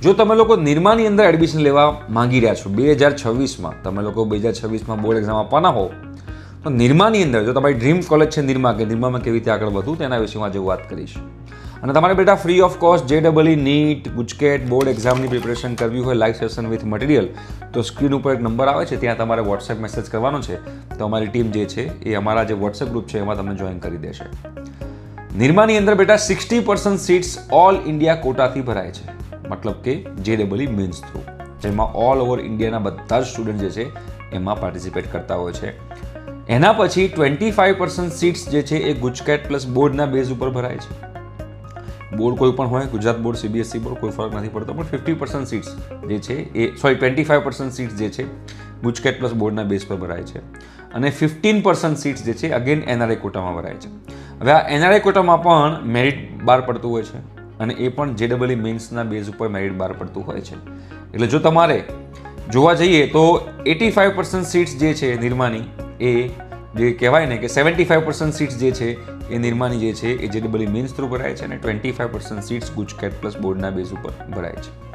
જો તમે લોકો નિરમાની અંદર એડમિશન લેવા માંગી રહ્યા છો 2026માં, તમે લોકો 2026માં બોર્ડ એક્ઝામ આપવાના હો, તો નિરમાની અંદર જો તમારી ડ્રીમ કોલેજ છે નિરમા, કે નિરમામાં કેવી રીતે આગળ વધવું તેના વિશે હું આજે વાત કરીશ. અને તમારે બેટા free of cost JEE NEET GUJCET board એક્ઝામની પ્રિપરેશન કરવી હોય લાઈવ સેશન વિથ મટીરિયલ, તો સ્ક્રીન ઉપર એક નંબર આવે છે, ત્યાં તમારે વોટ્સએપ મેસેજ કરવાનો છે, તો અમારી ટીમ જે છે એ અમારા જે વોટ્સએપ ગ્રુપ છે એમાં તમને જોઈન કરી દેશે. નિરમાની અંદર બેટા 60% સીટ્સ ઓલ ઇન્ડિયા કોટાથી ભરાય છે, મતલબ કે JEE મેન્સ થ્રુ, જેમાં ઓલ ઓવર ઇન્ડિયાના બધા જ સ્ટુડન્ટ જે છે એમાં પાર્ટિસિપેટ કરતા હોય છે. એના પછી 25% સીટ્સ જે છે એ ગુજકેટ પ્લસ બોર્ડના બેઝ ઉપર ભરાય છે. બોર્ડ કોઈ પણ હોય, ગુજરાત બોર્ડ, CBSE બોર્ડ, કોઈ ફરક નથી પડતો, પણ 50% સીટ્સ જે છે એ 25% સીટ્સ જે છે ગુજકેટ પ્લસ બોર્ડના બેઝ પર ભરાય છે. અને 15% સીટ્સ જે છે અગેન NRI કોટામાં ભરાય છે. હવે આ NRI કોટામાં પણ મેરિટ બહાર પડતું હોય છે, અને એ પણ JEE મેન્સના બેઝ ઉપર મેરિટ બહાર પડતું હોય છે. એટલે જો તમારે જોવા જઈએ તો 85% સીટ્સ જે છે નિરમાની, એ જે કહેવાય ને કે 75% સીટ્સ જે છે એ નિરમાની જે છે એ JEE મેન્સ થ્રુ ભરાય છે, અને 25% સીટ્સ ગુજકેટ પ્લસ બોર્ડના બેઝ ઉપર ભરાય છે.